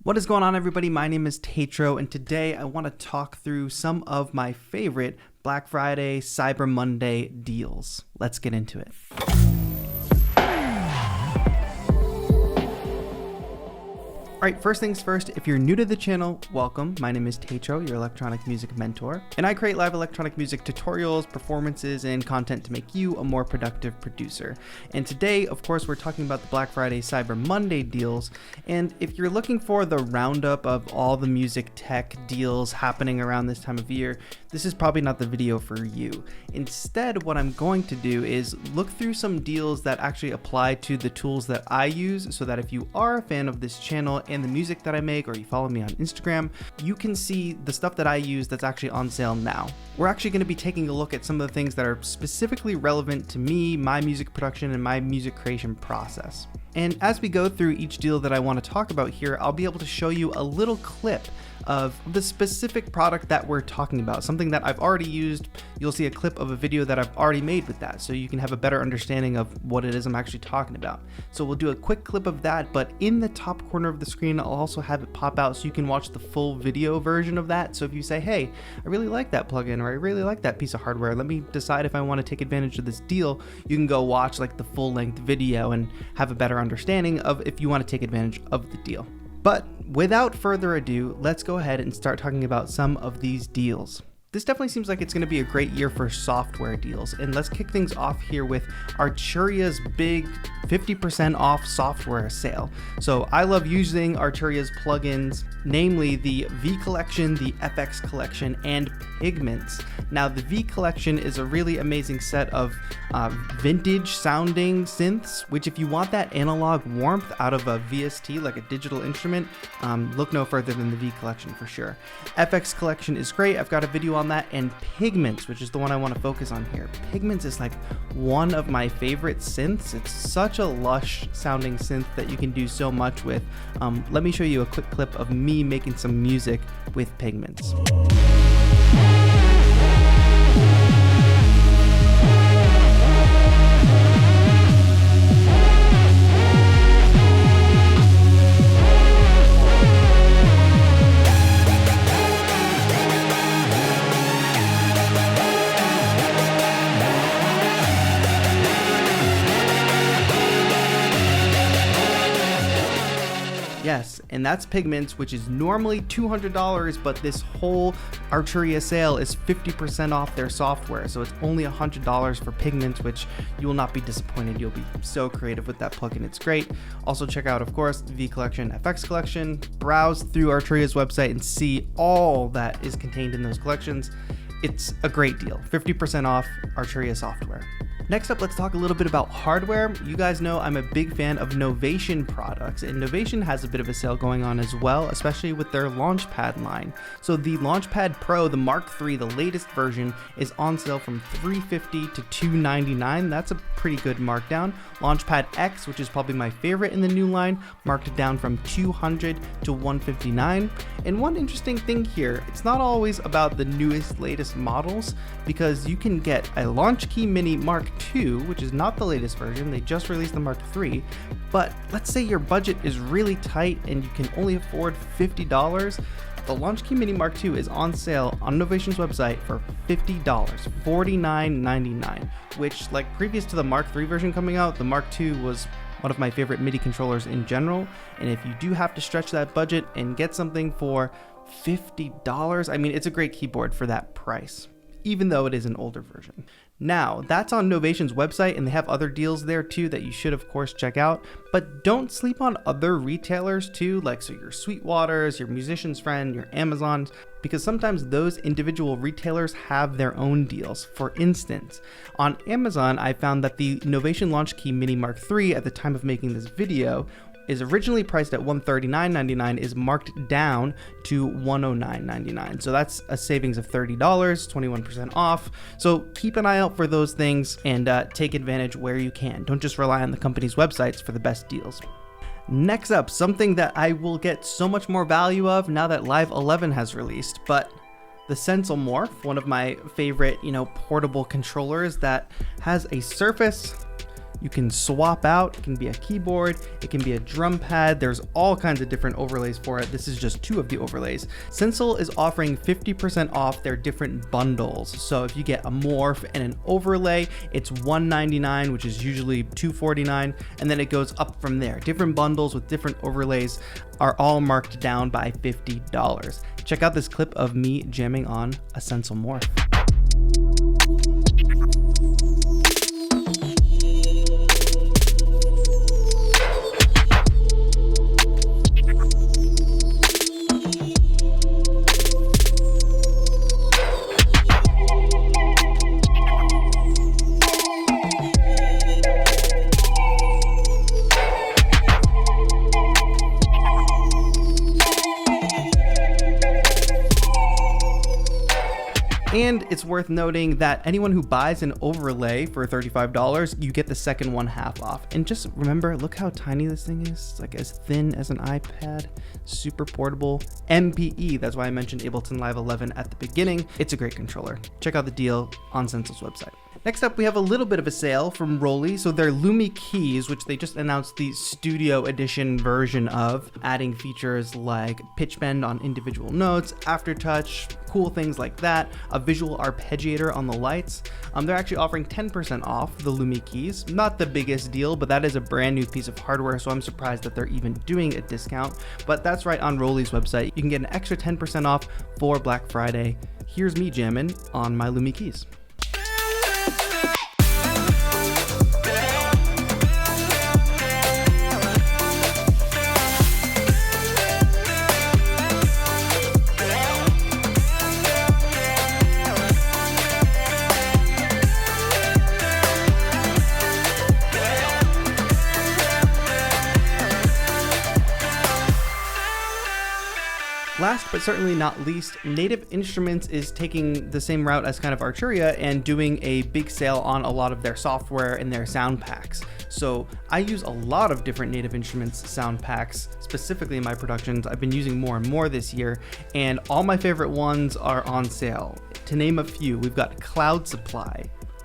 What is going on, everybody? My name is TAETRO, and today I want to talk through some of my favorite Black Friday, Cyber Monday deals. Let's get into it. All right, first things first, if you're new to the channel, welcome. My name is TAETRO, your electronic music mentor, and I create live electronic music tutorials, performances, and content to make you a more productive producer. And today, of course, we're talking about the Black Friday, Cyber Monday deals. And if you're looking for the roundup of all the music tech deals happening around this time of year, this is probably not the video for you. Instead, what I'm going to do is look through some deals that actually apply to the tools that I use, so that if you are a fan of this channel and the music that I make, or you follow me on Instagram, you can see the stuff that I use that's actually on sale now. We're actually going to be taking a look at some of the things that are specifically relevant to me, my music production, and my music creation process. And as we go through each deal that I want to talk about here, I'll be able to show you a little clip of the specific product that we're talking about, something that I've already used. You'll see a clip of a video that I've already made with that, so you can have a better understanding of what it is I'm actually talking about. So we'll do a quick clip of that, but in the top corner of the screen, I'll also have it pop out so you can watch the full video version of that. So if you say, hey, I really like that plugin, or I really like that piece of hardware, let me decide if I want to take advantage of this deal, you can go watch like the full length video and have a better understanding of if you want to take advantage of the deal. But without further ado, let's go ahead and start talking about some of these deals. This definitely seems like it's going to be a great year for software deals, and let's kick things off here with Arturia's big 50% off software sale. So I love using Arturia's plugins, namely the V Collection, the FX Collection, and Pigments. Now the V Collection is a really amazing set of vintage sounding synths, which if you want that analog warmth out of a VST, like a digital instrument, look no further than the V Collection for sure. FX Collection is great. I've got a video on that. And Pigments, which is the one I want to focus on here. Pigments is like one of my favorite synths. It's such a lush sounding synth that you can do so much with. Let me show you a quick clip of me making some music with Pigments. Yes, and that's Pigments, which is normally $200, but this whole Arturia sale is 50% off their software, so it's only $100 for Pigments, which you will not be disappointed. You'll be so creative with that plugin. It's great. Also check out, of course, the V Collection, FX Collection. Browse through Arturia's website and see all that is contained in those collections. It's a great deal. 50% off Arturia software. Next up, let's talk a little bit about hardware. You guys know I'm a big fan of Novation products, and Novation has a bit of a sale going on as well, especially with their Launchpad line. So the Launchpad Pro, the Mark III, the latest version, is on sale from $350 to $299. That's a pretty good markdown. Launchpad X, which is probably my favorite in the new line, marked it down from $200 to $159. And one interesting thing here, it's not always about the newest, latest models, because you can get a Launchkey Mini Mark II, which is not the latest version. They just released the Mark III. But let's say your budget is really tight and you can only afford $50. The Launchkey Mini Mark II is on sale on Novation's website for $50, $49.99, which, like previous to the Mark III version coming out, the Mark II was one of my favorite MIDI controllers in general. And if you do have to stretch that budget and get something for $50, I mean, it's a great keyboard for that price, even though it is an older version. Now, that's on Novation's website, and they have other deals there too that you should of course check out, but don't sleep on other retailers too, like so your Sweetwaters, your Musician's Friend, your Amazons, because sometimes those individual retailers have their own deals. For instance, on Amazon, I found that the Novation Launchkey Mini Mark III at the time of making this video is originally priced at $139.99, is marked down to $109.99. So that's a savings of $30, 21% off. So keep an eye out for those things and take advantage where you can. Don't just rely on the company's websites for the best deals. Next up, something that I will get so much more value of now that Live 11 has released, but the Sensel Morph, one of my favorite, portable controllers that has a surface You can swap out. It can be a keyboard. It can be a drum pad. There's all kinds of different overlays for it. This is just 2 of the overlays. Sensel is offering 50% off their different bundles. So if you get a morph and an overlay, it's $199, which is usually $249, and then it goes up from there. Different bundles with different overlays are all marked down by $50. Check out this clip of me jamming on a Sensel Morph. And it's worth noting that anyone who buys an overlay for $35, you get the second one half off. And just remember, look how tiny this thing is. It's like as thin as an iPad, super portable, MPE. That's why I mentioned Ableton Live 11 at the beginning. It's a great controller. Check out the deal on Sensel's website. Next up, we have a little bit of a sale from Roli. So their Lumi keys, which they just announced the studio edition version of, adding features like pitch bend on individual notes, aftertouch, cool things like that, a visual arpeggiator on the lights. They're actually offering 10% off the Lumi keys. Not the biggest deal, but that is a brand new piece of hardware, so I'm surprised that they're even doing a discount. But that's right on Roli's website. You can get an extra 10% off for Black Friday. Here's me jamming on my Lumi keys. Last but certainly not least, Native Instruments is taking the same route as kind of Arturia and doing a big sale on a lot of their software and their sound packs. So I use a lot of different Native Instruments sound packs, specifically in my productions. I've been using more and more this year, and all my favorite ones are on sale. To name a few, we've got Cloud Supply,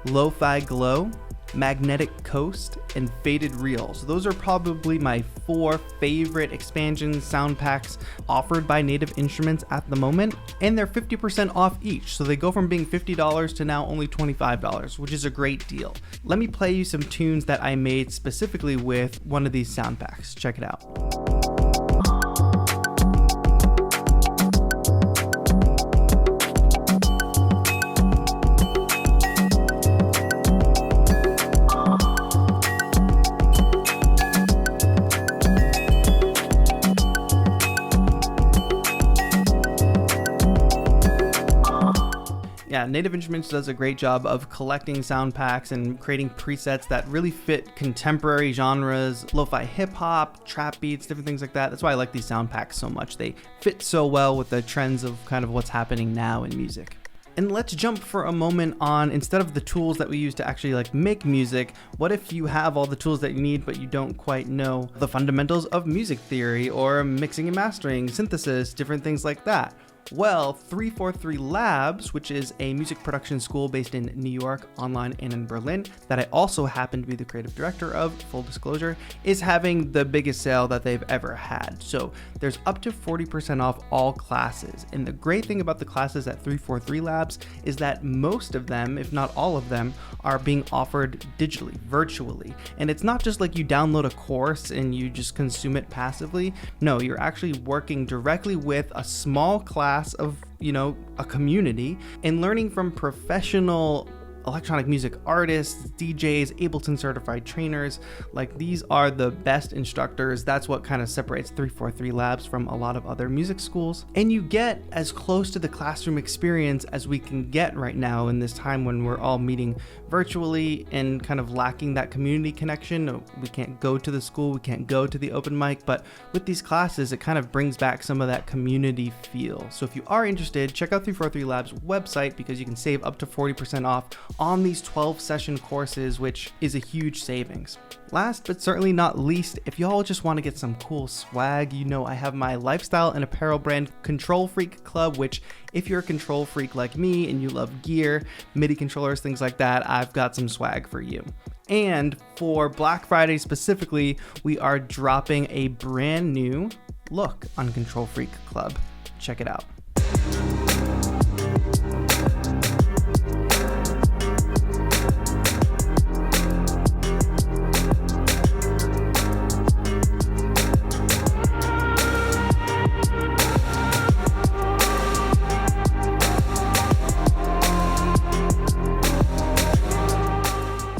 Lo-Fi Glow, Magnetic Coast, and Faded Reels. Those are probably my 4 favorite expansion sound packs offered by Native Instruments at the moment, and they're 50% off each, so they go from being $50 to now only $25, which is a great deal. Let me play you some tunes that I made specifically with one of these sound packs. Check it out. Yeah, Native Instruments does a great job of collecting sound packs and creating presets that really fit contemporary genres, lo-fi hip-hop, trap beats, different things like that. That's why I like these sound packs so much. They fit so well with the trends of kind of what's happening now in music. And let's jump for a moment on, instead of the tools that we use to actually like make music, what if you have all the tools that you need, but you don't quite know the fundamentals of music theory or mixing and mastering, synthesis, different things like that? Well, 343 Labs, which is a music production school based in New York, online and in Berlin, that I also happen to be the creative director of, full disclosure, is having the biggest sale that they've ever had. So there's up to 40% off all classes. And the great thing about the classes at 343 Labs is that most of them, if not all of them, are being offered digitally, virtually. And it's not just like you download a course and you just consume it passively. No, you're actually working directly with a small class of, a community and learning from professional electronic music artists, DJs, Ableton certified trainers. Like, these are the best instructors. That's what kind of separates 343 Labs from a lot of other music schools. And you get as close to the classroom experience as we can get right now in this time when we're all meeting virtually and kind of lacking that community connection. We can't go to the school, we can't go to the open mic, but with these classes, it kind of brings back some of that community feel. So if you are interested, check out 343 Labs website because you can save up to 40% off on these 12 session courses, which is a huge savings. Last but certainly not least, if y'all just want to get some cool swag, I have my lifestyle and apparel brand Control Freak Club, which if you're a control freak like me and you love gear, MIDI controllers, things like that, I've got some swag for you. And for Black Friday specifically, we are dropping a brand new look on Control Freak Club. Check it out.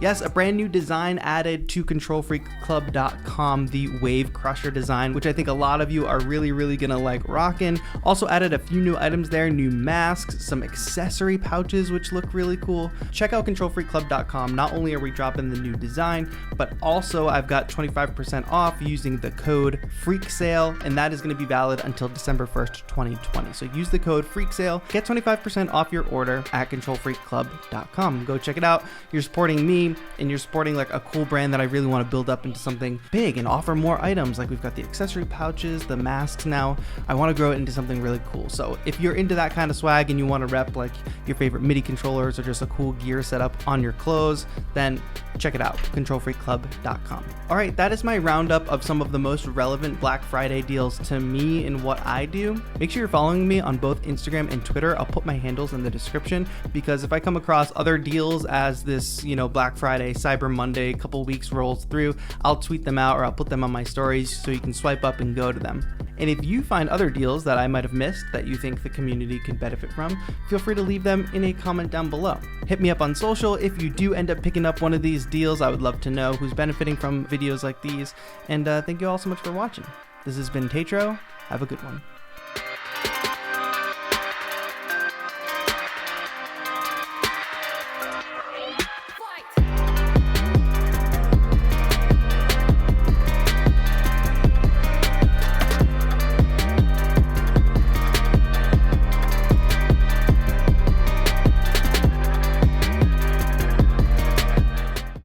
Yes, a brand new design added to ControlFreakClub.com, the Wave Crusher design, which I think a lot of you are really gonna like rocking. Also added a few new items there, new masks, some accessory pouches, which look really cool. Check out ControlFreakClub.com. Not only are we dropping the new design, but also I've got 25% off using the code FreakSale, and that is gonna be valid until December 1st, 2020. So use the code FreakSale, get 25% off your order at ControlFreakClub.com. Go check it out. You're supporting me, and you're supporting like a cool brand that I really want to build up into something big and offer more items. Like we've got the accessory pouches, the masks now. I want to grow it into something really cool. So if you're into that kind of swag and you want to rep like your favorite MIDI controllers or just a cool gear setup on your clothes, then check it out, ControlFreakClub.com. All right, that is my roundup of some of the most relevant Black Friday deals to me and what I do. Make sure you're following me on both Instagram and Twitter. I'll put my handles in the description, because if I come across other deals as this, Black Friday, Cyber Monday, a couple weeks rolls through, I'll tweet them out or I'll put them on my stories so you can swipe up and go to them. And if you find other deals that I might have missed that you think the community could benefit from, feel free to leave them in a comment down below. Hit me up on social if you do end up picking up one of these deals. I would love to know who's benefiting from videos like these. And thank you all so much for watching. This has been TAETRO. Have a good one.